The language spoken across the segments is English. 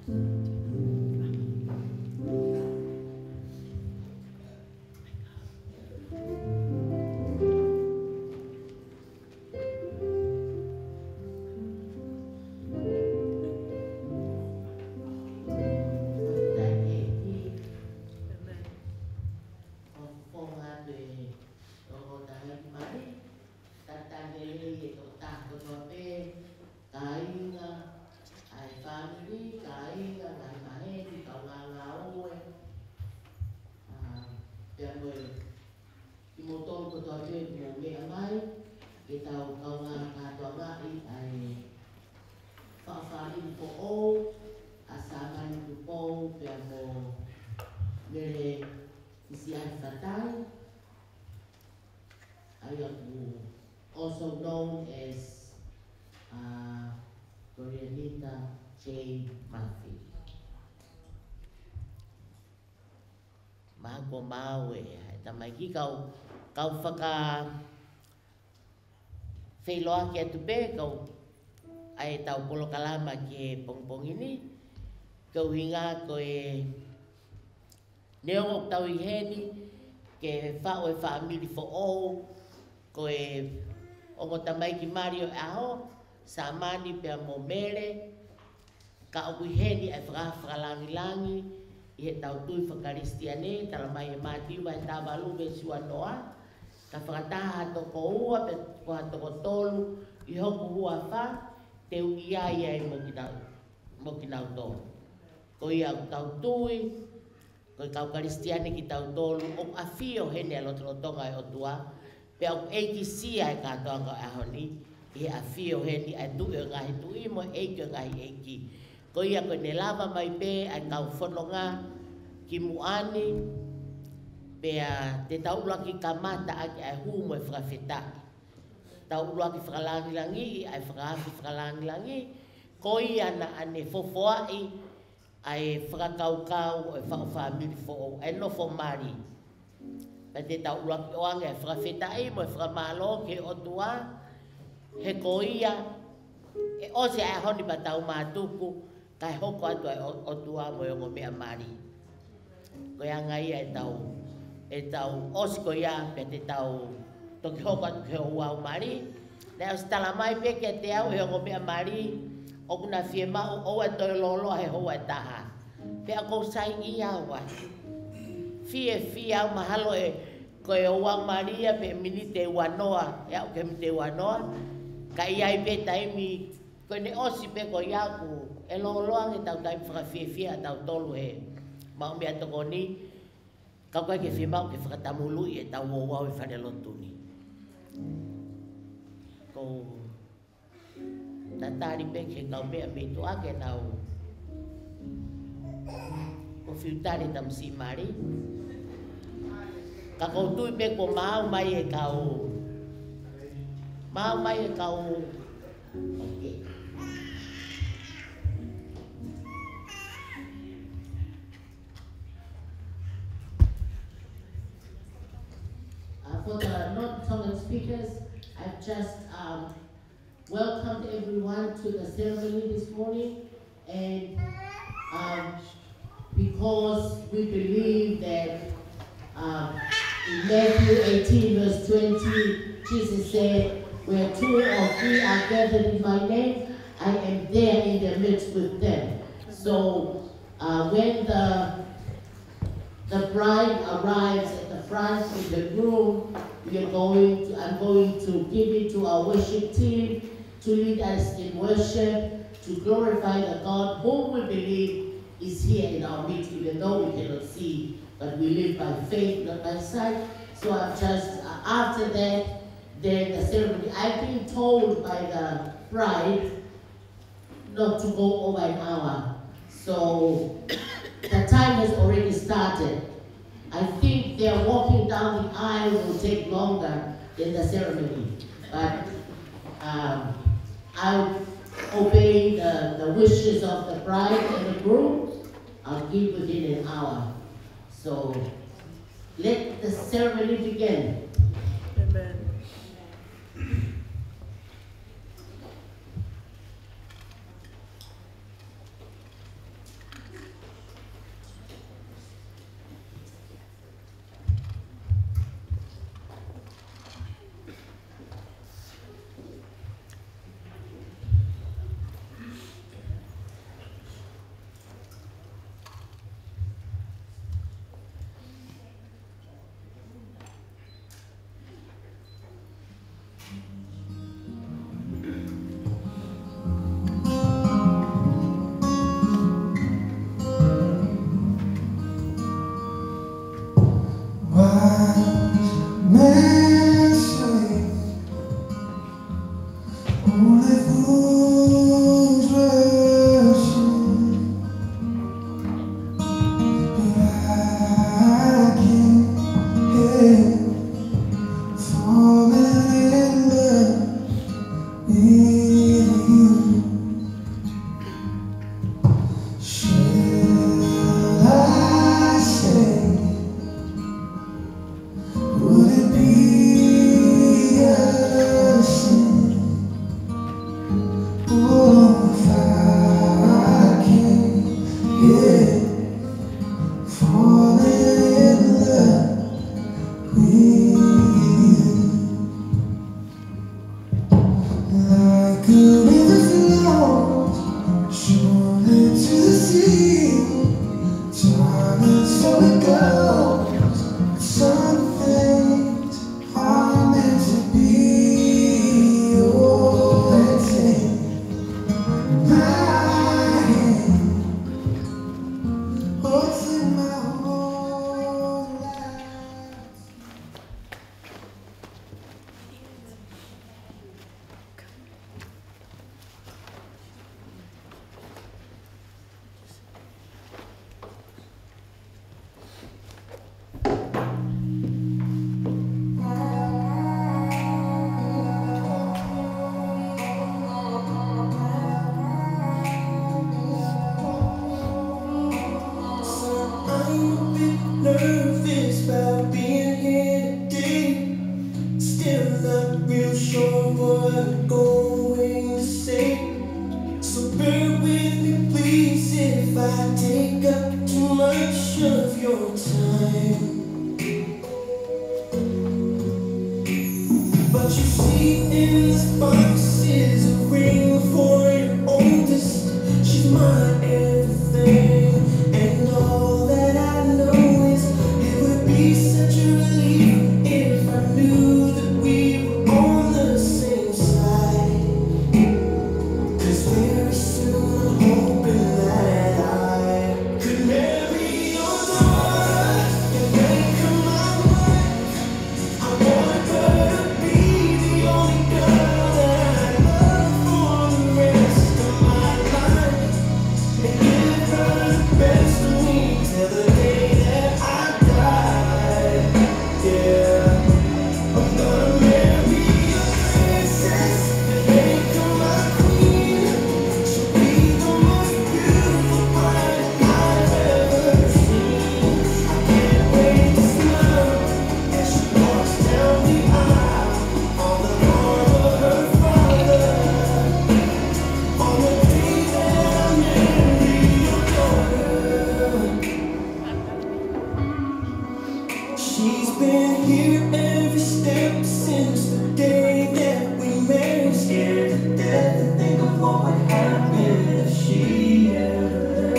Ouau, Samani Tupou, Fai'aho, Mele Tupou, also known as Koreanita J. Murphy. Mako mawe, tamaki kau whaka wheloa ki atu pē, kau ai tau polo kalama ki pongpong ini, kau hinga koe neongok tau I heni, ke whao e whaamiri fo ou, koe ongo tamai ki Mario Aho, Samani pia mo Mele, ka oku heni ai whakalangi-langi, I he tau tui whakaristiane, tala mai e mātiu mai tā walu me sua noa, ka whakataha toko ua, pe koha toko tolu, I hoku hua wha, te ui ai ai mo ki nau tō. Ko ia tau tui, ko kau karistiane ki tau tolu, o a whio hene a lotolotonga e o tua, pe au eiki sia e katoanga e ahoni, I a whio hene a tui o ngahi tui mo eiki o ngahi eiki. Ko ia ko ne lava mai pē ai kau whanonga ki muani, pea te taulua ki kamata aki ai hu mo e whakawheta. Taulua ki whakalangilangi, ai whakaafi whakalangilangi, ko ia na ane fofoai, ai whakakaukau e whakawhamiri fo ai no fo mari. Pa te taulua ki oange ai whakawheta ai mo e whakamalo ke o tua, he ko ia, e ose ai honi pa tau mātuku, kai hoko atu ai o tua mo e ongo mea mari. Ko ia ngai e tau osi ko ia pe te tau toki hoko atu ke o Ouau mari. Nea o stala mai pe ke te au e ongo mea mari, o kuna Fiema'u o e toi lolo he hoa e taha. Pe a kou sai I awa. Fie au mahalo e ko e Ouau maria pe mini te wanoa, e au ke mi te wanoa, ka iai pe taimi ko ne osi pe ko iaku, e loloang e tau taimi whakawhiawhia a tau tolu he mau mea toko ni, kau koe ke Fiema'u ke whakatamului e tau Ouau e whanelotuni. Ko tatari pe ke kau mea me tu ake tau ko whiutari tam si mari. Ka kau tui pe ko mau mai e kau okay. For the non-Tongan speakers, I've just welcomed everyone to the ceremony this morning, and because we believe that in Matthew 18 verse 20, Jesus said, where two or three are gathered in my name, I am there in the midst with them. So when the bride arrives at the front with the groom, I'm going to give it to our worship team to lead us in worship, to glorify the God whom we believe is here in our midst, even though we cannot see, but we live by faith, not by sight. So I've just, after that, then the ceremony, I've been told by the bride not to go over an hour. So the time has already started. I think their walking down the aisle will take longer than the ceremony. But I'll obey the wishes of the bride and the groom. I'll give within an hour. So let the ceremony begin. Amen. bear with me, please, if I take up too much of your time. But you see in this box is a ring for your oldest. She's my everything, and all that I know is it would be such a relief if I knew that we were on the same side. 'Cause very soon I'm hoping that I could marry your daughter and make her my wife. I want her to be the only girl that I love for the rest of my life, and give her the best of me till the day that I die. Yeah, I'm gonna marry a princess and make her my queen. She'll be the most beautiful bride I've ever seen. I can't wait to smile as she walks down the aisle on the arm of her father. On the day that I marry your daughter. She's been here every step since the day that we met. Scared to death to think of what would happen if she ever.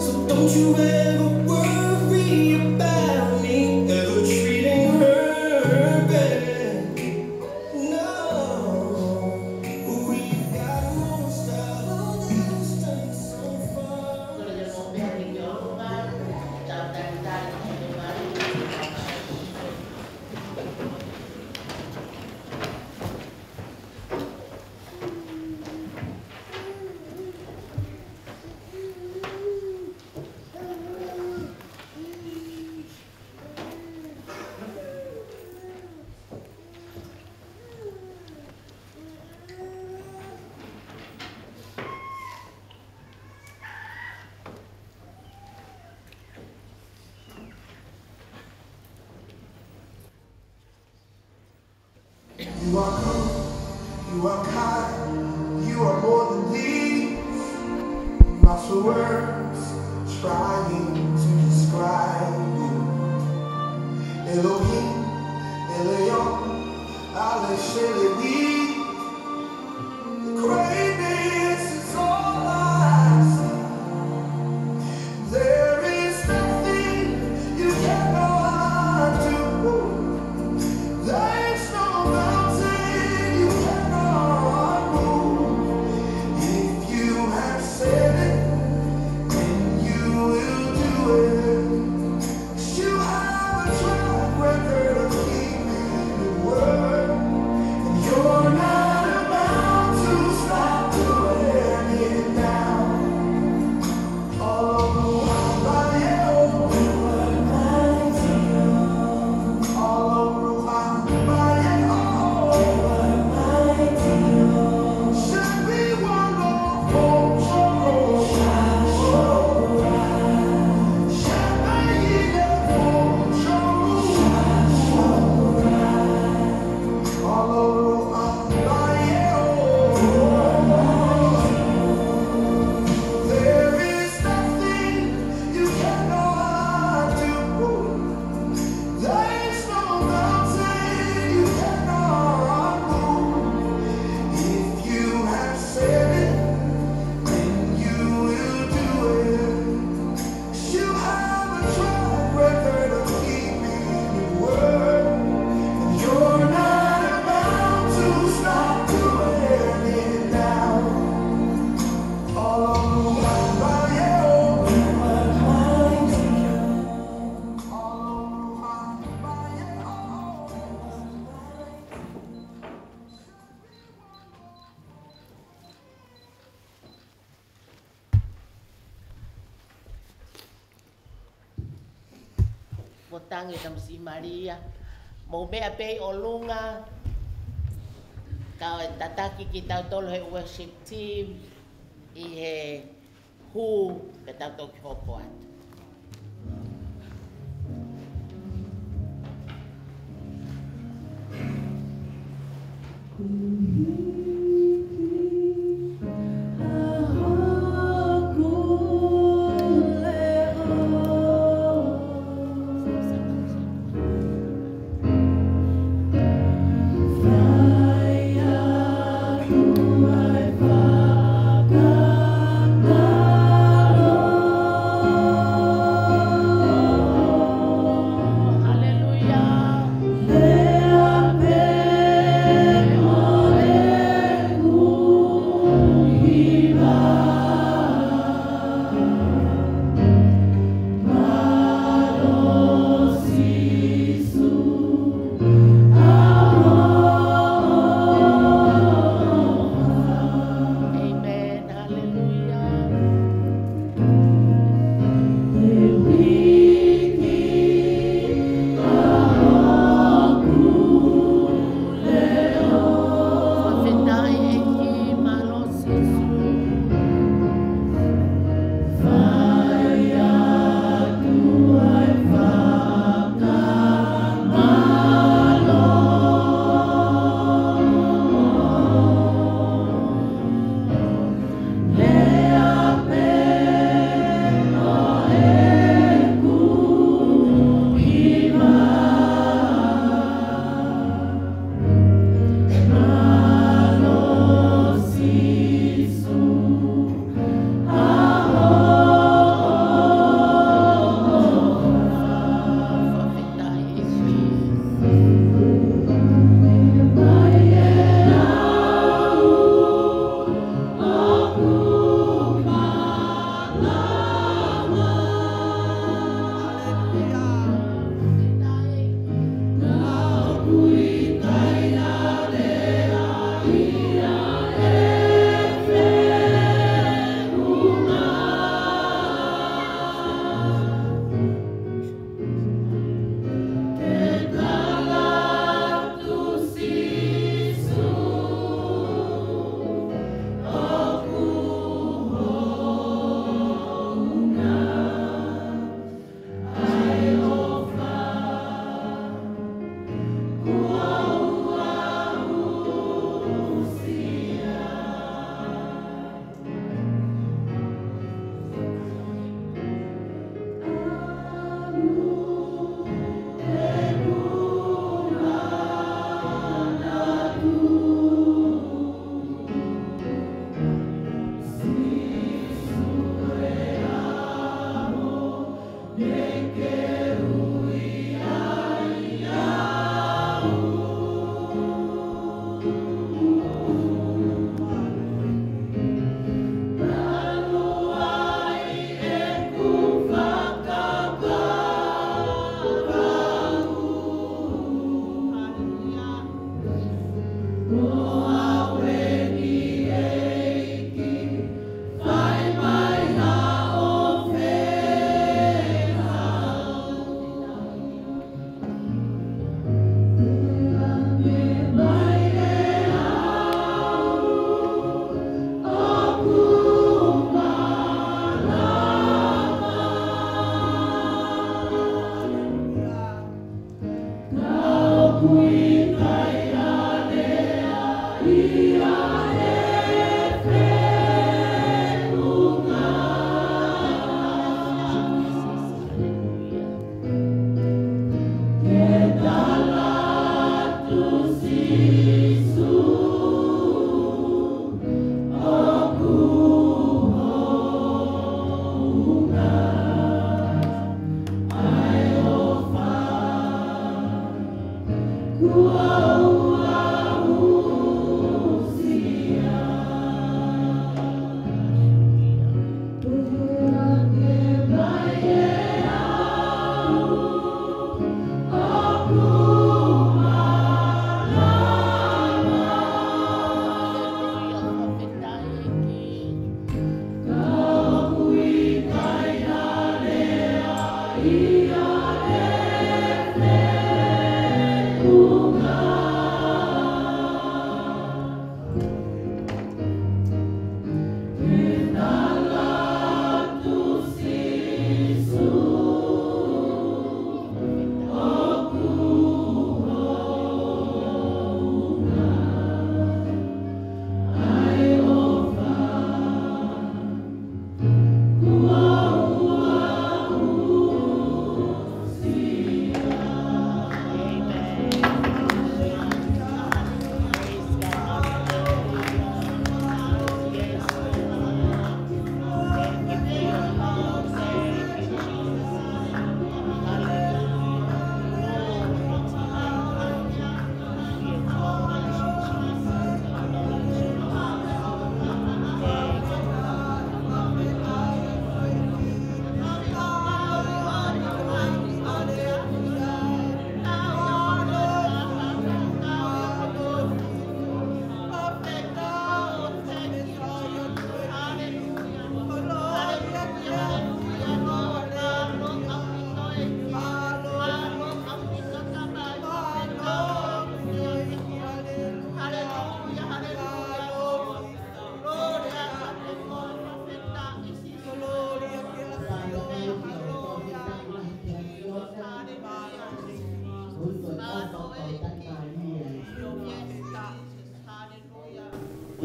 So don't you ever worry about me ever treating her bad. No, we've got most of those done so far. You are good, you are kind, you are more than these. Lots of words trying to describe you. Elohim, Elion, Ale Shelevi. Greatness is all I see. There is nothing you cannot do. There's no mountain you cannot move. If you have said it, then you will do it. 'Cause you have a track record of keeping your word, and you're not about to stop doing it now. All over Fai'aho, all over Fai'aho. Should be one more for sure. Should be for sure. All over Fai'aho. There is nothing you cannot do. There's no mountain you cannot move. If you have said it, then you will do it. 'Cause you have a track record of keeping your word, and you're not about to stop doing it now. All over Fai'aho. Potangi tam si Maria. Mo mea pei o lunga. Ka tataki ki tau tolo he worship team. I he hu pe tau toki hopo atu. Ah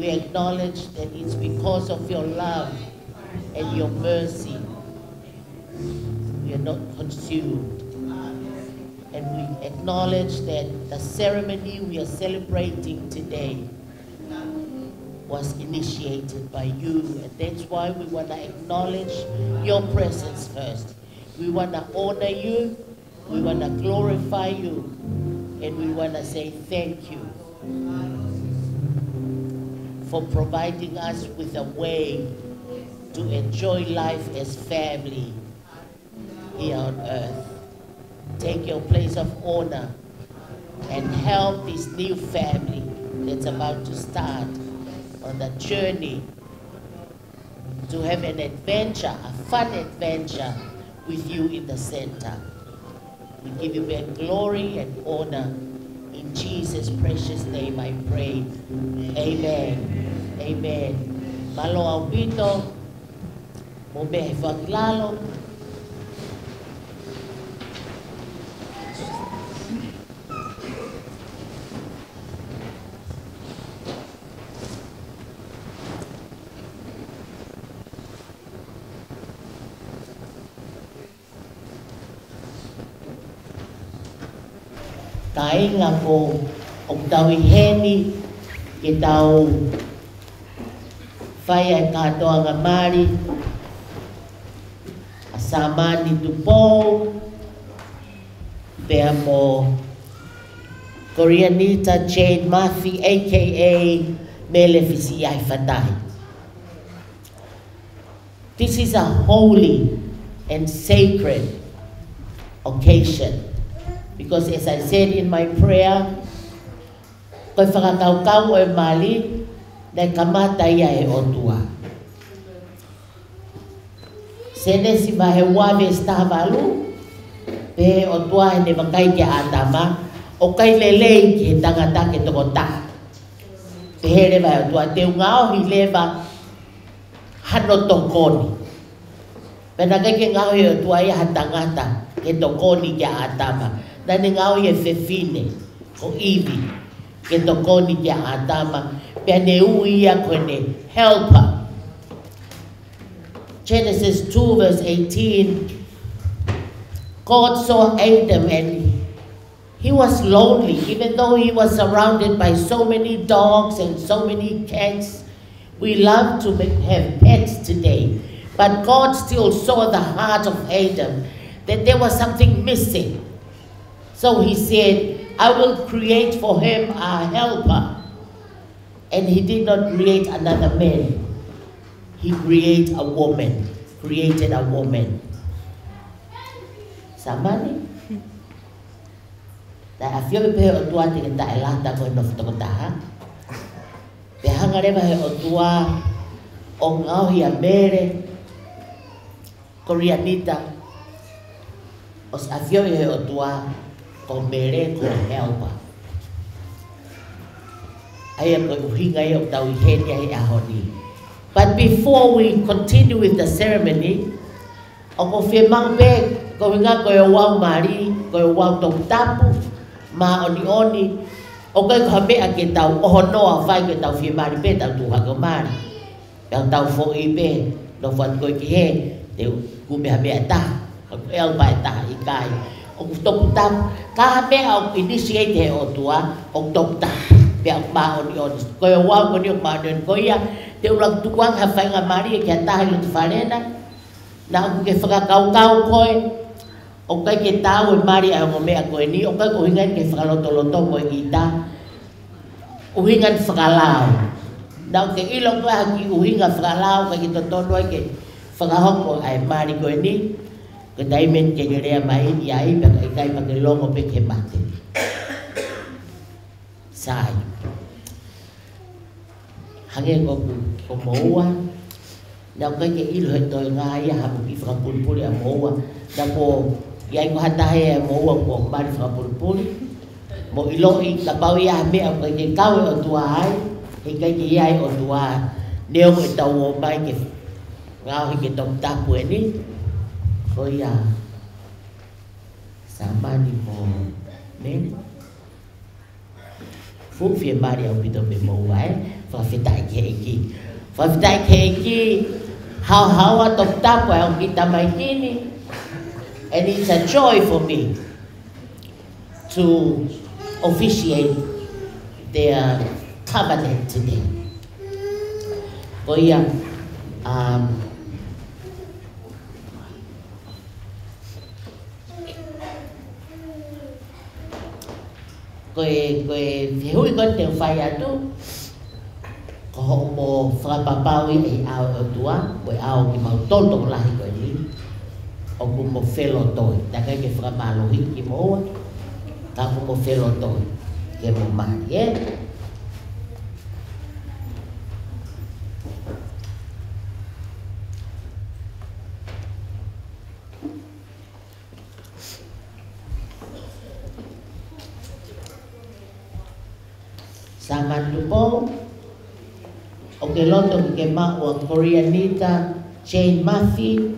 We acknowledge that it's because of your love and your mercy we are not consumed. And we acknowledge that the ceremony we are celebrating today was initiated by you. And that's why we want to acknowledge your presence first. We want to honor you, we want to glorify you, and we want to say thank you for providing us with a way to enjoy life as family here on earth. Take your place of honor and help this new family that's about to start on the journey to have an adventure, a fun adventure with you in the center. We give you back glory and honor. In Jesus' precious name I pray. Amen. Amen. Malo au pito, mo be faklalo. Kainga ko og tawi heni ke tau Fai'aho katoa nga mari a Samani Tupou pea mo Koreanita Jane Murphy aka Mele Tupou. This is a holy and sacred occasion. Because as I said in my prayer, koe whakakaukau e mali, na kamata ia e otua. Sene si mahe wave stavalu, pe otua he ne wakai kia atama, o kai lelei ki he tangata ke tokota. Pe here vai otua, te ungao hi leva hano tokoni. Pena kai ke ngao hi otua ia ha tangata ke tokoni kia atama. Dani ngau ye fefine o iwi ke tokoni kia atama pia ne uia kone helper. Genesis 2 verse 18, God saw Adam and he was lonely, even though he was surrounded by so many dogs and so many cats. We love to have pets today, but God still saw the heart of Adam, that there was something missing. So he said, I will create for him a helper. And he did not create another man. He created a woman. Samani. Da afio pe o tua te ta elata ko no fototaha. Pe hangare ba he o tua o ngau hi a mere Koreanita. Os afio he o tua ko mere ko helper. Ai ko hinga e o tau heni ai ahoni. But before we continue with the ceremony, o ko Fiema'u pe ko hinga ko e Ouau mari, ko e Ouau tapu, ma oni, o ko me a ke tau o honoa fai ke tau Fiema'u pe tau tuha ko mari. Tau fo i pe, no fan ko ki he, te ku me ta, ko el ba ta i kai. O topu tam ka me au initiate he o tua o topu tam pe ma oni ko e Ouau ko ni ma den ko ia te ulang tuang ha fai nga mari ke ta hi te farena na ke faka kau koe o kai ke tau e mari a mo me a ko ni o kai ko hinga ke faka loto mo ita o hinga faka lao na ke ilong la ki o hinga faka lao ka ki to ke faka hoko ai mari ko ni ke daimen ke gere mai ai ba kai pa ke longo pe ke mate sai hange ko moa na kai ke ilo to nga ya ha ki fra pulpuli a moa da po ya ko hata he moa ko mari fra pulpuli mo ilo I ka pau ya me a ke kau o tua ai he kai ke ai o tua neo ke tau o mai ke nga he ke tom tapu ni ko ya Samani mo men Fu Fiema'u au pito me mo ai. Whawhetai keiki. Whawhetai keiki. Hawa top tapu au kita mai kini. And it's a joy for me to officiate their covenant today. Koia, koe hui kon te Fai'aho ko ho mo whakapapaui e ao o tua, koe ao ki mau toltong lahi koe ni, o ku mo whelo toi, taka ke whakamalohi ki moa, ka ku mo whelo toi, ke mo mani, Samani Tupou, o ke loto ki ke ma'u a Koreanita Jane Murphy,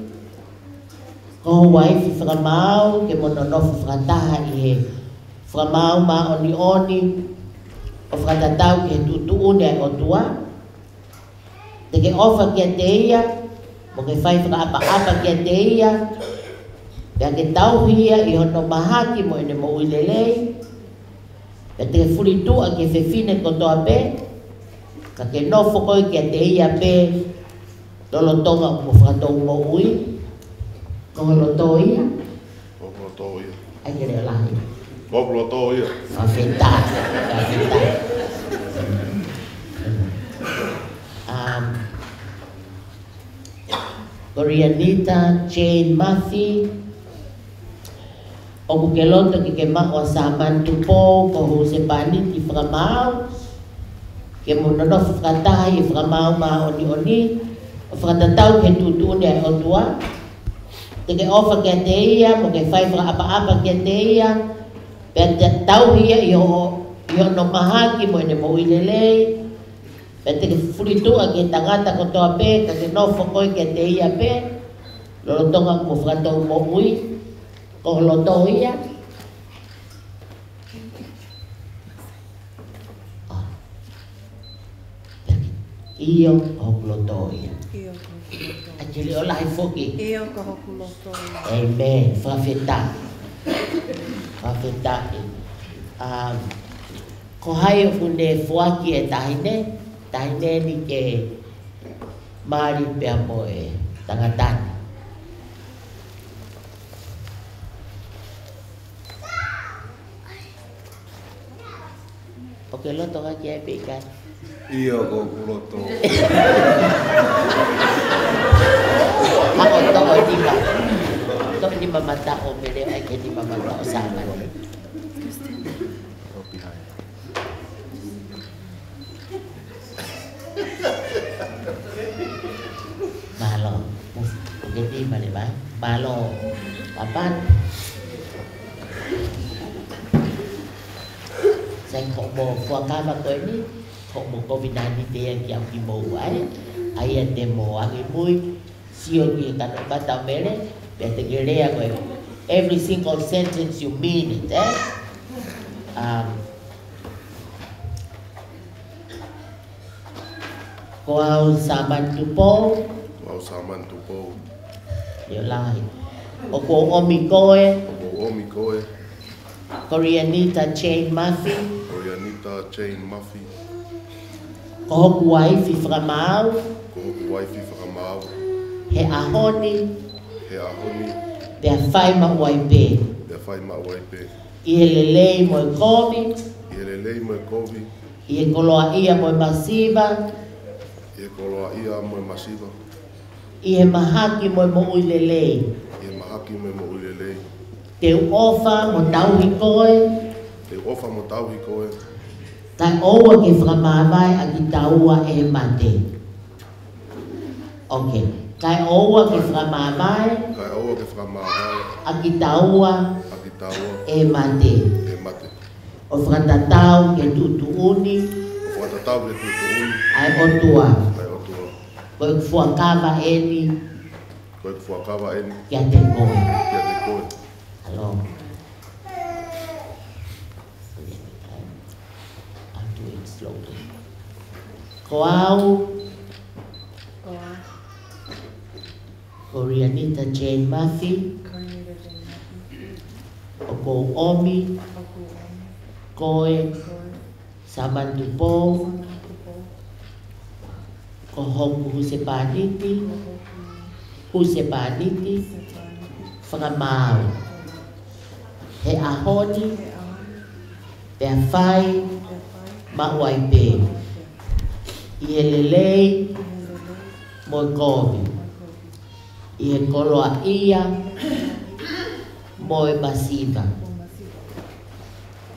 ko waifi whakamau ke mononofu whakataha i he whakamau ma oni oni o whakatatau ki he tutuune ai o tua. Te ke ofa ki a te ia, mo ke whai whakaapa ki a te ia, pia ke tauhia i hono mahaki mo ene mo uilelei, pia te ke furitua ki he whewhine kotoa pe, ka ke nofo koe ki a te ia pe, lolo tonga mo whakatou mo ui, ko loto ia. Ko loto ia. Ai ke reo lahi. Ko loto ia. Whawhetai. Koreanita Jane Murphy, o ku ke loto ki ke ma'u a Samani Tupou, ko hu se paniti whakamau, ke mononofu whakatahi i whakamau ma oni oni, o whakatatau ke tutuune ai o tua, te ke ofa ke te ia, mo ke whai whakaapa ke te ia, pia te tauhia i hono mahaki mo ene mo uilelei, pia te ke furitua ke tangata kotoa pe, ka ke nofo koe ke te ia pe, lolo tonga mo whakatou mo ui, ko loto ia. Iyo ko loto ia. Actually, all I forget. Amen. Whawhetai. Whawhetai. Ko hai o kune fuaki e tahine ni ke mari pia mo e tangatani. Okay, loto ka kia e pekan. Iyo ko loto. Ako to di mamata o mele ay ke di mamata o Samani. Malo, jadi mana ba? Malo, kapan? Saya kok mau fuaka ba ni? Kok mau COVID-19 dia yang ki mau ai demo agi mui sio ki kan bata mele, bete gerea ko. Every single sentence you mean it, Kau Samani Tupou. Kau Samani Tupou. Yo lahi. O ko omi koe. O omi koe. Koreanita Jane Murphy. Koreanita Jane Murphy. Ko hoku waifi whakamau. Ko hoku waifi whakamau. He ahoni. He ahoni. Pea Fiema'u ai pe. Pea Fiema'u ai pe. I he lelei mo e kovi. I he lelei mo e kovi. I he koloa ia mo e masiva. I he koloa ia mo e masiva. I he mahaki mo e mo ui lelei. I he mahaki mo e mo ui lelei. Te ofa mo tauhi koe. Te ofa mo tauhi koe. Kai oua ke whakamawai a ki taua e mate. Okay. Kai oua ke whakamawai. Kai oua ke whakamawai. A ki taua. A ki taua. E mate. E mate. O whakatatau ke tutuuni. O whakatatau ke tutuuni. Ai otua. Ai otua. Koe kufuakawa eni. Koe kufuakawa eni. Kia te koe. Kia te koe. Hello. slowly. Ouau, Koreanita Jane Murphy, Oko Omi, Koe, Samani Tupou, Kohoku Husepaniti, Fiema'u, Fai'aho, Fai'aho, Ma'u Ielelei, Moikobi, Iekoloa ia, Moe Masiva,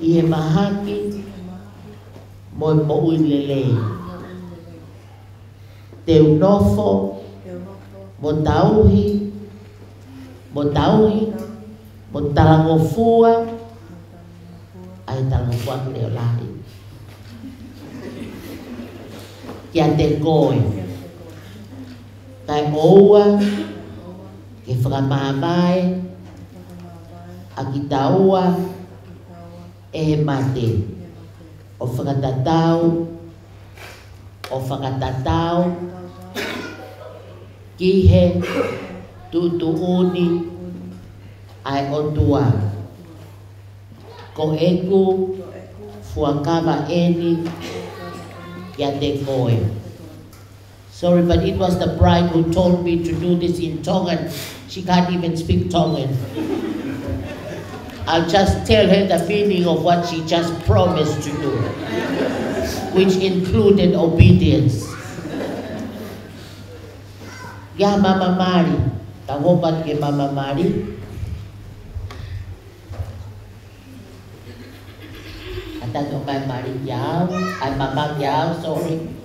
Ie Mahaki, Moe Mo'uilelei, Teunofo, Motauhi, Motalangofua, ai talangofua leo lahi. Kia te koe, kai oua, ke whakamāmai, a ki taua, e he mate, o whakatatau, kihe, tutuuni, ai otua, ko eku, fuakawa eni, kia te koe. Sorry, but it was the bride who told me to do this in Tongan. She can't even speak Tongan. I'll just tell her the meaning of what she just promised to do, which included obedience. Ya Mama Mari, tahobat ke Mama Mari. Atang my Mari Yao, ay Mama Yao, sorry.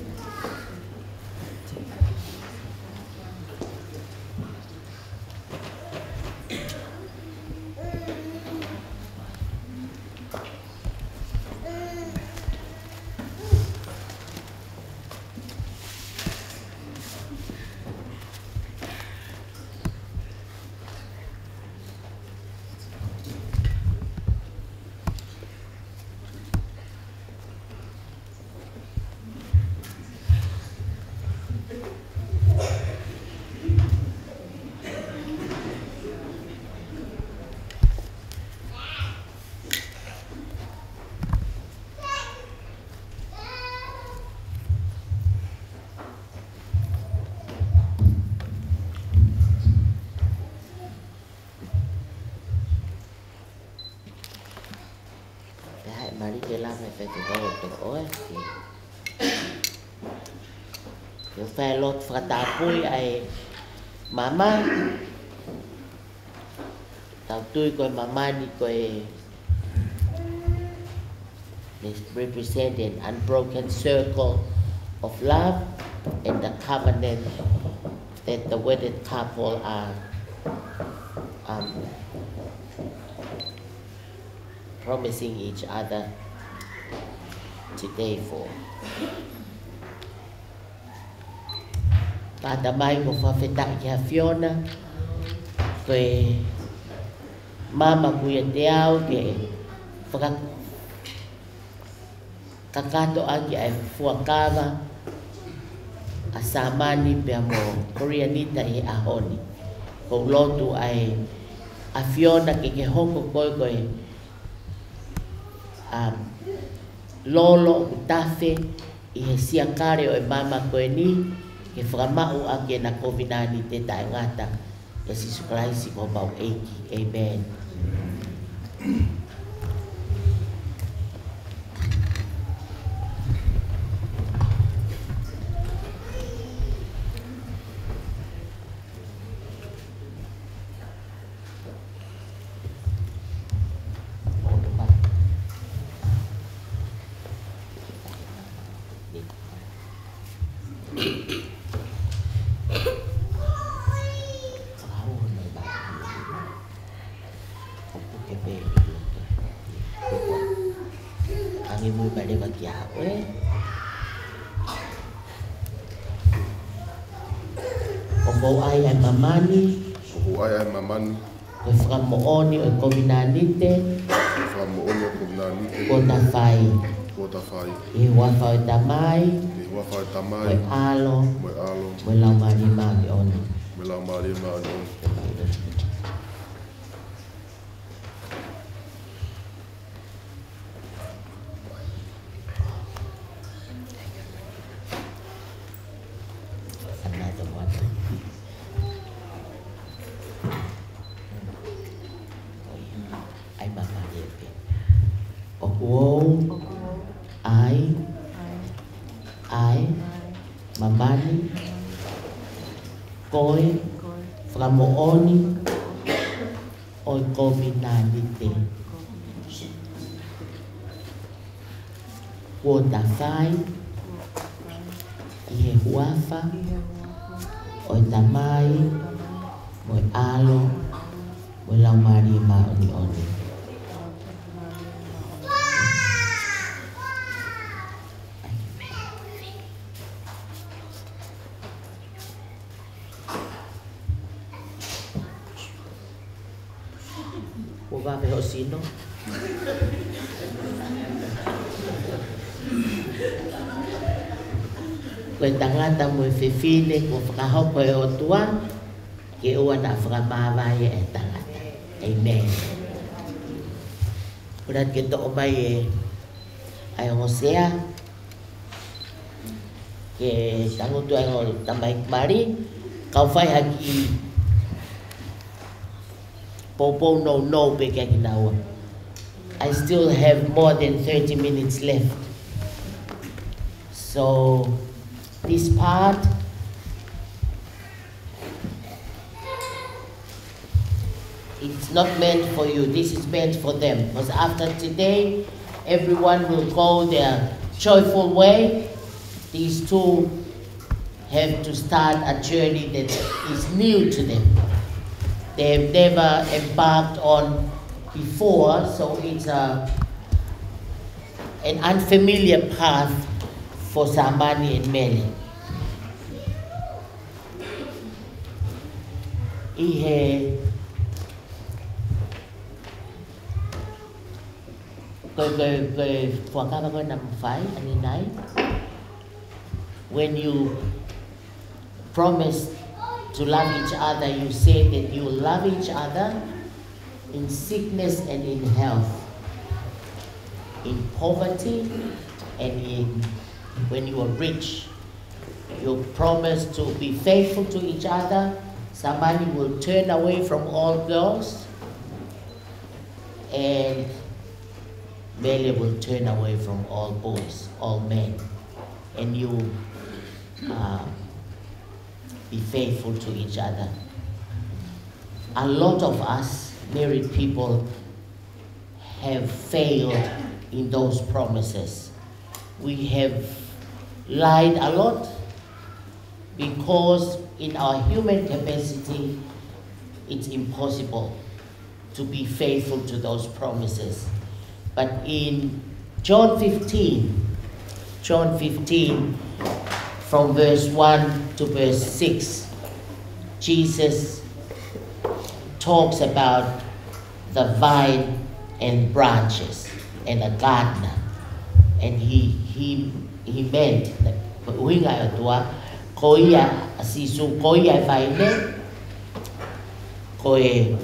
Mari ke la me fe te to oe. Yo fa lot fratapui ai mama. Tau tui ko mama ni ko this represent an unbroken circle of love and the covenant that the wedded couple are promising each other today for. Pada mai ko whawhetak ki ha Fiona, koe mama kuia te au ke kakato aki ai fuakawa a Samani pia mo Koreanita i ahoni. Ko lotu ai a Fiona ke hoko koe lolo utafe i he siakare o mama koe ni ke whakamau ake na kovinani te taengata Jesus Christ i ko mau eiki. Amen. Ouau ai mamani. Ouau ai mamani. Koe whakamooni o kominanite. Whakamooni o kominanite. Ko ta whai. Ko ta whai. I hua whau tamai, I hua whai tamai. moe alo, Moe alo. moe lau marima mi ona. Me lau marima ni on. Another one. Ai mama lepe. O Ouau, ai, mamani, koe, whakamooni, oi kominani te. Kua tawhai, i he huafa, oi tamai, moi alo, moi lau marima oni oni. Kua wawe ho sino. Koe tangata mo whiwhine, kua whakahoko e o tua, ke ua na whakamāwai e tangata. Amen. Kurat ke to mai e ai ngosea, ke tangutu ai ngol tamai mari, kau whai haki popo no pe kia ki naua. I still have more than 30 minutes left. So this part it's not meant for you, this is meant for them. Because after today, everyone will go their joyful way. These two have to start a journey that is new to them. They have never embarked on before, so it's an unfamiliar path for Samani and Mele. Ihe when you promise to love each other, you say that you love each other in sickness and in health, in poverty and when you are rich. You promise to be faithful to each other. Somebody will turn away from all girls, and Mele will turn away from all boys, all men, and you be faithful to each other. A lot of us married people have failed in those promises. We have lied a lot because in our human capacity, it's impossible to be faithful to those promises. But in John 15, from verse 1 to verse 6, Jesus talks about the vine and branches and a gardener. And he meant that koia sisu koia vine koe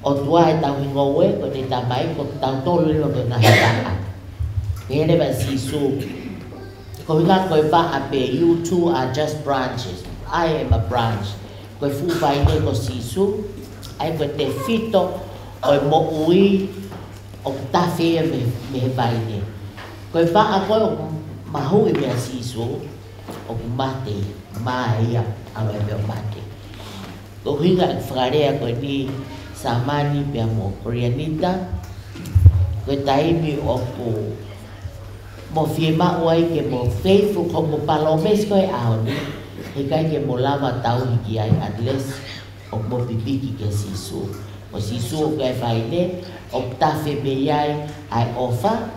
otua e tau ingowe ko te tamai ko tau tolu le ko na hata. Nere ba sisu ko nga koe va ape, you two are just branches. I am a branch. Koe fu vine ko sisu ai ko te fito o mo ui o tafe me vine. Koe va a koe mahu me sisu o mate mai a me mate. Ko hinga frarea ko ni Samani pe mo Prianita ko taimi o ko mo Fiema'u ai ke mo faithful ko mo palomes ko e aoni he kai ke mo lava tau hiki ai atles o mo pipiki ke sisu o sisu ko e faile o tafe me ai ai ofa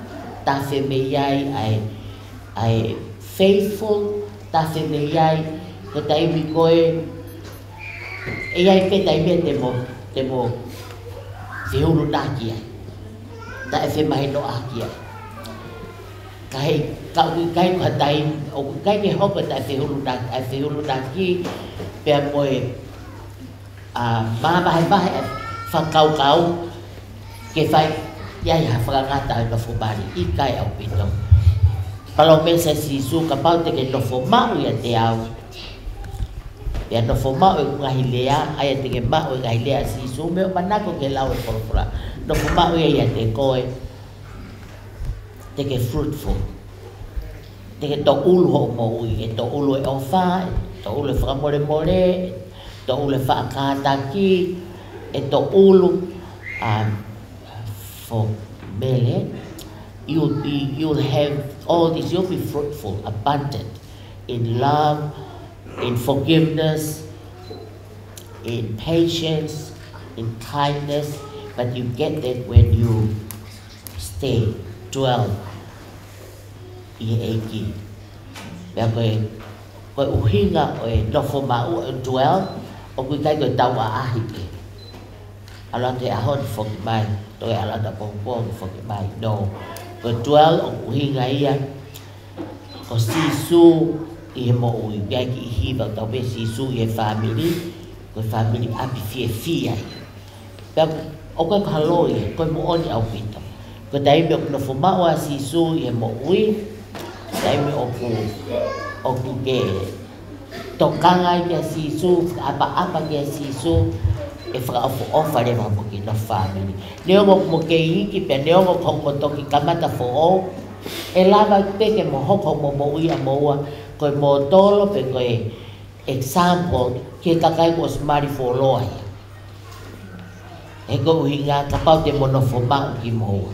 tafe me ai faithful tafe me ai ko taimi ko e ai pe taimi te mo whihuru nākia, ta e whemahi no ākia. kai ko tai o kai ke hopo tai Fai'aho ki pe moe ma fa kau ke fai ya whakangata ka fubari I kai au pito. Palo mesa si su ka pau te ke no Fiema'u ia te au. Ia no Fiema'u ngahi lea, ai te ke ma'u ngahi lea si su me manako ke lau e polopura. No Fiema'u ia te koe, te ke fruitful. Te ke to ulu ho mo ui, e to ulu e ofa, to ulu e whakamore, to ulu e whakataki, e to ulu for Mele, you'll have all this, you'll be fruitful, abundant in love, in forgiveness, in patience, in kindness, but you get that when you stay, dwell, I eki. Koe uhinga o e no Fiema'u dwell, o kui kai koe tau a ahike. Ala te ahon whoki mai, toi ala ta pongpong whoki mai, no. Ko dwell o uhinga ia, ko sisu I he mo ui, bia ki I hiva tau be sisu I he family, ko family api fia ia. O koe kahaloi, koe mo oni au pita. Ko taime o no Fiema'u a sisu I he mo ui, taime o ku ke tokanga I ke sisu, apa ke sisu, e whakaofa le mamuki na family. Neongo mo ke iki pe neongo kong mo toki kamata fo'o, e lava peke mo hoko mo ui a moa, koe mo tolo pe koe example, ke kakai mo smari foloa ia. E ko uhinga kapau te mo no Fiema'u ki moa.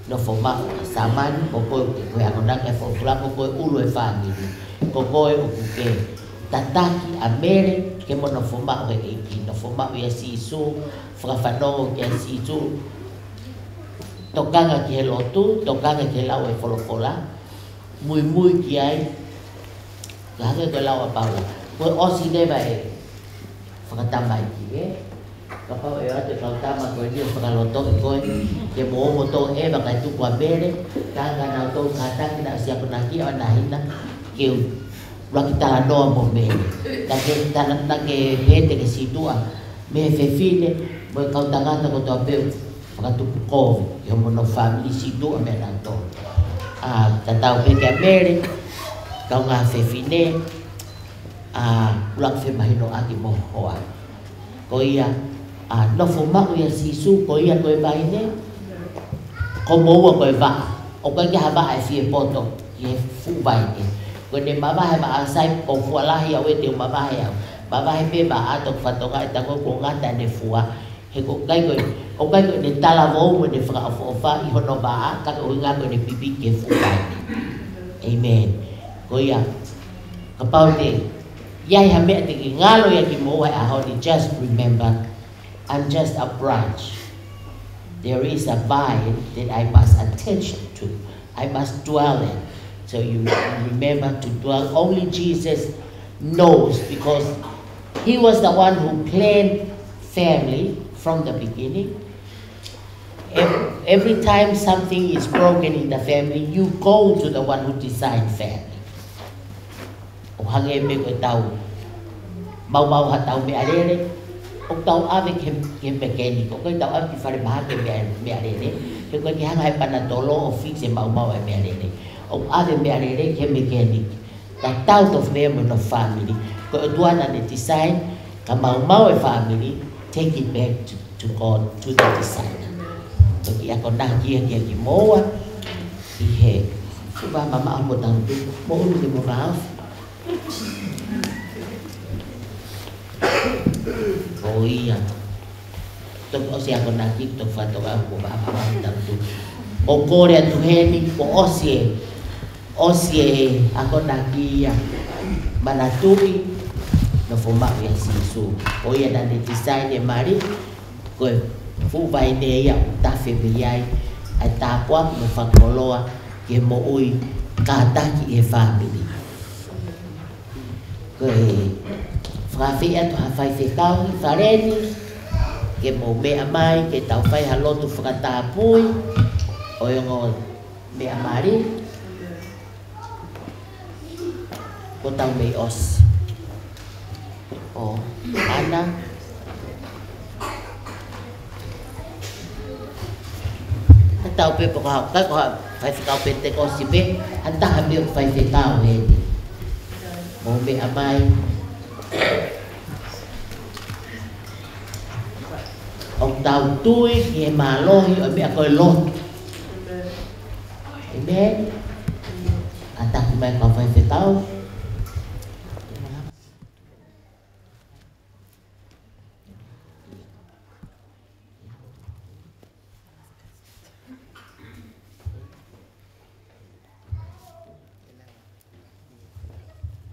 No Fiema'u, Samani, ko koe koe angonaka e whaukula, ko koe ulu e family, ko koe o kuke tataki a Mele, ke mo no Fiema'u e eki, no Fiema'u ia sisu, whakawhanongo ki a sisu, tokanga ki he lotu, tokanga ki he lau e wholofola, mui ki ai, ka hake koe lau a paula. Koe osi newa e whakatamai ki e, ka pau e ate kautama koe nia whakaloto I koe, ke mo omo tō e waka tuku a Mele, kanga nau tō kātaki na siako na ki o na hina, ke Raki tala noa mo Mele. Nake hete ke situa. Me fefine, mo e kautangata ko toa peu. Whakatupu kovi. Yo mo no family situa me nanto. Tatau peke a Mele. Kau ngā fefine. Ulak fe mahino aki mo hoa. Ko ia, no Fiema'u ia sisu, ko ia koe mahine. Ko moua koe waa. O koe ki hawa e fie poto. Ie fu vaine. Ko ne mamahe ma asai ko fualahi au e te mamahe au. Mamahe me ma atok whatonga e tango ko ngata ne fua. He ko kai koe ne tala vau mo ne whakaofa I hono maa, kaka uinga koe ne pipi ke fuaine. Amen. Ko ia, ka pau te, iai ha mea te ki ngalo ia ki moa a honi, just remember, I'm just a branch. There is a vine that I must attention to. I must dwell in. So you remember to dwell. Only Jesus knows because He was the one who planned family from the beginning. Every time something is broken in the family, you go to the one who designed family. O hange me ko tau mau ha tau me arere, o tau ave ke mekaniko, ko tau ave fare maha ke me arere, ke ko ki hanga panatolo o fixe mau e me arere. O ave me arere ke mechanic. That out of them no family. Ko duana ne design ka mau e family, take it back to God, to the designer. So ki ako na ki moa I he. Suba mama mo tang tu mo ulu ki mo vaaf. Oh iya. Tok o si ako na ki tok fato ako ba tang tu. O kore tu heni o osie ako nakia manatui no Fiema'u ia sisu. O ia na design e mari ko fu vai ne ia ta fe biai ai ta po mo fakoloa ke mo ui ka taki e family. Ko fra fia to ha fai fe tau fareni ke mo me mai ke tau fai halotu fra ta pui o yo me amari ko tau me os o ana tau pe ko ha ka ko fai tau pe te ko si pe anta ha me fai te tau he mo me amai ông tàu tui nghe mà lo ở mẹ coi lo amen anh ta mày còn phải tao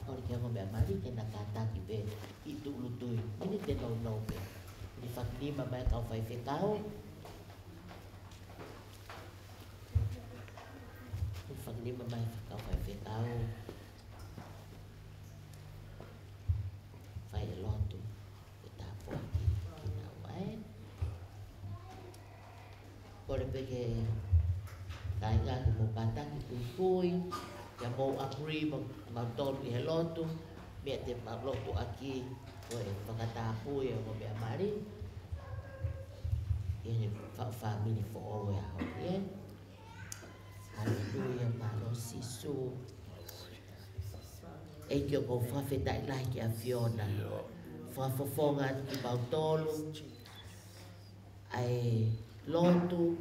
con kia con mẹ má đi cái nào ta chỉ về ít tụ lụt tui ini cái nâu nâu về di phật đi mà mẹ còn phải tao phật đi mà mày cậu phải tao phải lo tu người ta bỏ đi nào ấy có được cái đại gia của một bàn tay của tôi và một agri mà tôi bị lo tu mẹ thì mà lo tu aki rồi và người ta vui và mẹ má đi ini family for all yeah. Hallelujah, malo sisu. Eke ko fafe dai lai ki afiona. Fafa fonga ki bautolu. Ai lotu,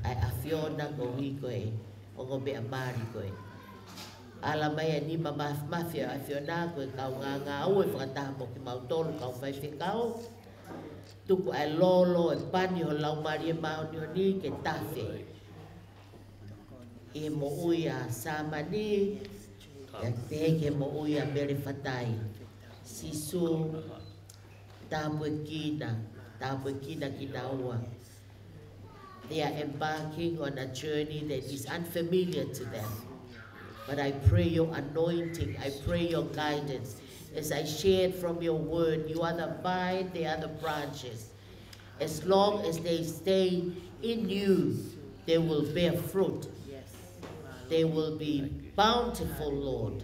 ai afiona ko hikoe. Ongo be amari koe. Ala mai ni mama mafia afiona koe kau nga au e whakataha mo ki bautolu kau fai whikau. Tuku ai lolo e pani ho lau maria mauni ho ni ke tafe. E mo uia Samani e peke mo uia Mele Fatai sisu tapue kina kina ua. They are embarking on a journey that is unfamiliar to them, but I pray your anointing, I pray your guidance as I shared from your word. You are the vine, they are the branches. As long as they stay in you, they will bear fruit. They will be bountiful, Lord.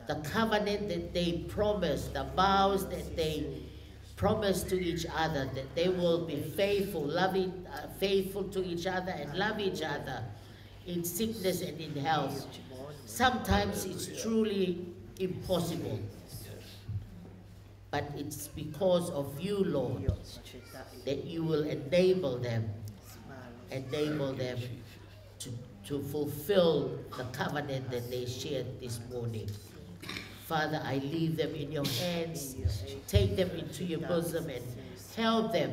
The covenant that they promised, the vows that they promised to each other, that they will be faithful, faithful to each other and love each other in sickness and in health. Sometimes it's truly impossible, but it's because of you, Lord, that you will enable them to fulfill the covenant that they shared this morning. Father, I leave them in your hands. Take them into your bosom and help them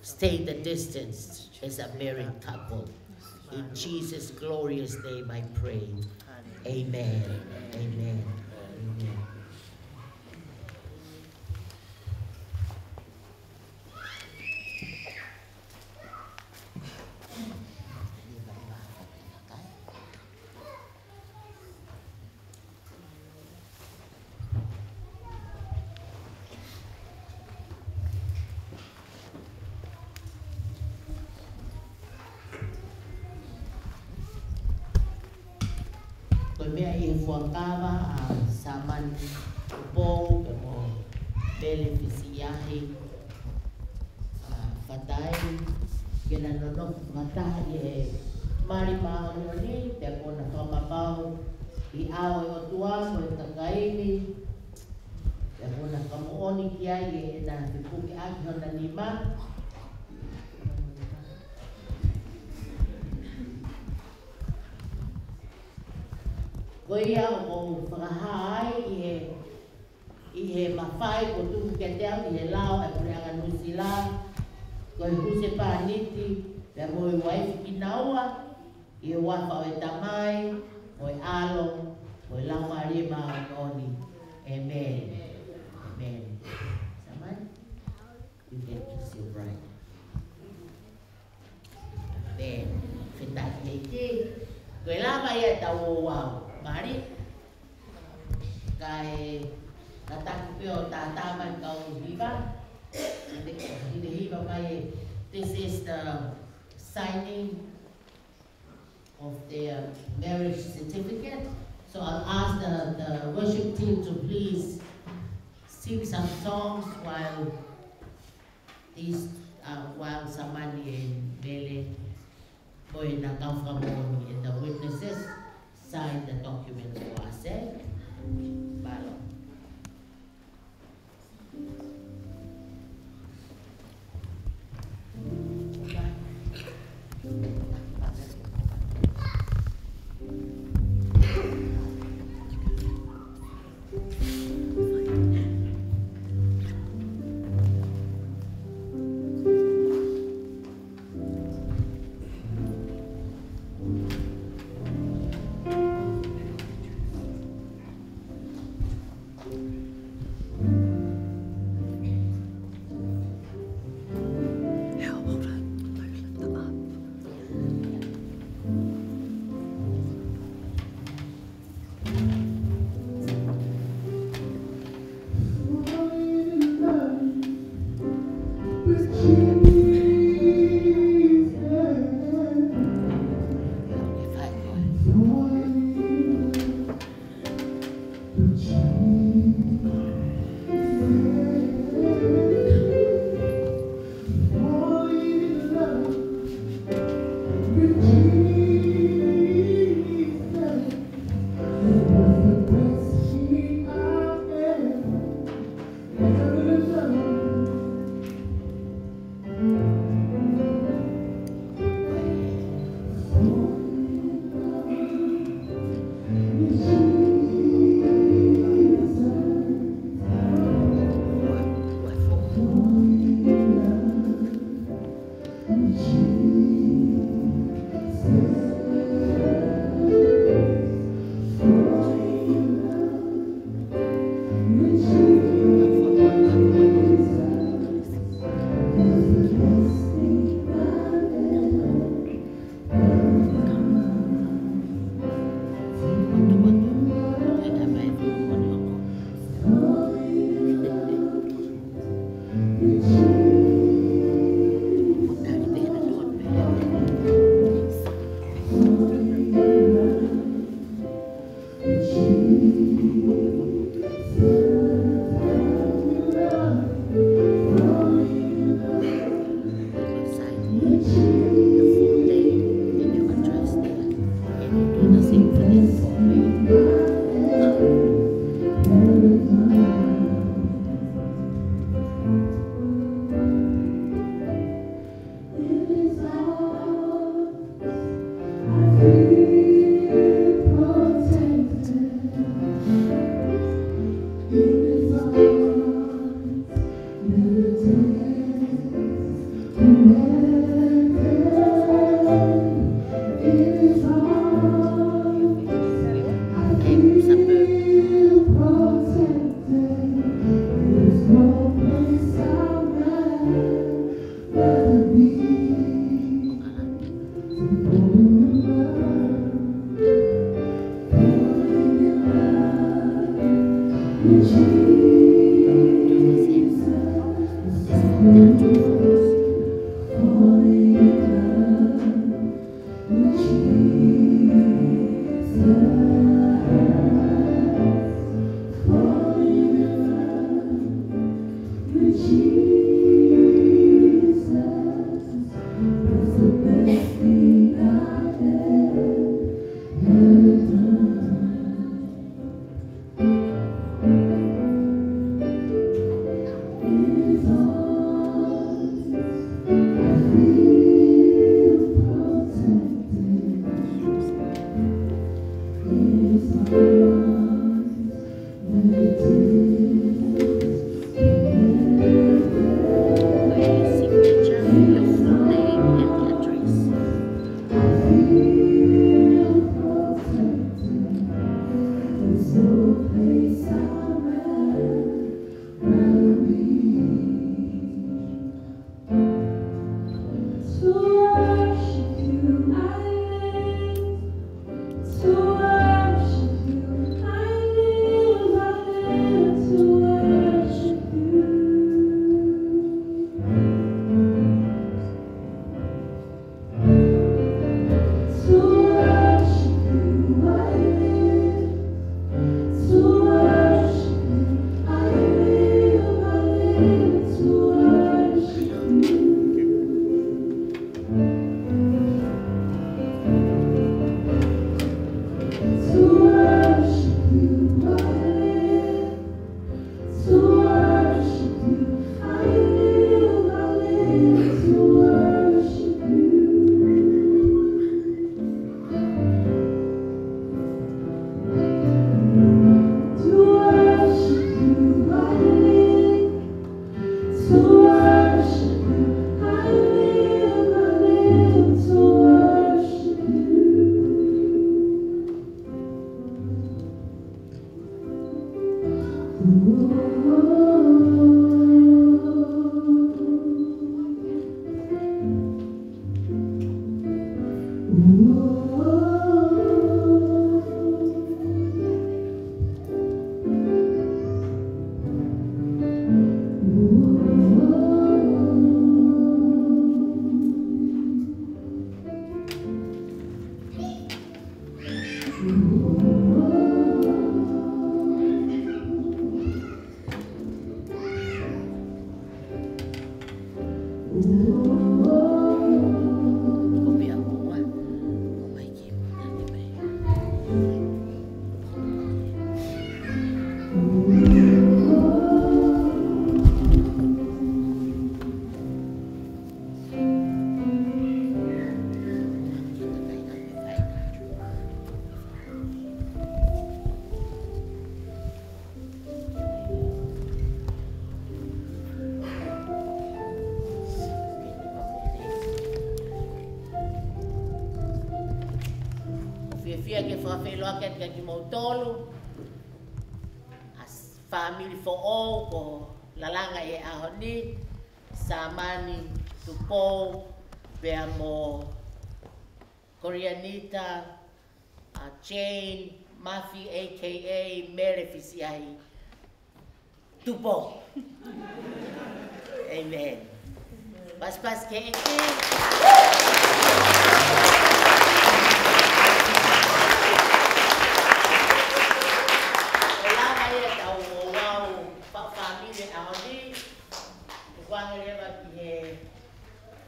stay the distance as a married couple. In Jesus' glorious name I pray. Amen. Amen. Amen. Mea I fuakawa a Samani Tupou ke mo Mele Fisiahi Fatai ke na nono matahi e mari pao ni te kona whamapau I ao e o tua ko e takaimi te kona kamuoni ki ai e na te puki aki hona lima ko ia o whakahai I he mawhai ko tuku ke teo I he lao e kore anga nusi la ko he huse pāniti pe mo I waifu ki naua I he wafa o e tamai o e alo o e lau maria maoni. Amen. Amen. Samani, you can kiss your bride. Amen. Whitai keiki koe lama ia tau o Ouau. Mari, kai kataku peo tata man kau hiba, hiba mai. This is the signing of their marriage certificate. So I'll ask the worship team to please sing some songs while while Samani and Mele and the witnesses sign the document for us. Balo. Fia ke whawheloa ke ki mautolu. As family for all ko lalanga e aho ni. Samani, Tupou, pea mo Koreanita, Jane, Mafi aka Mele Tupou. Amen. Pas ke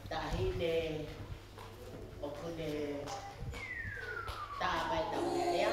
tahine okune tabai tahu ya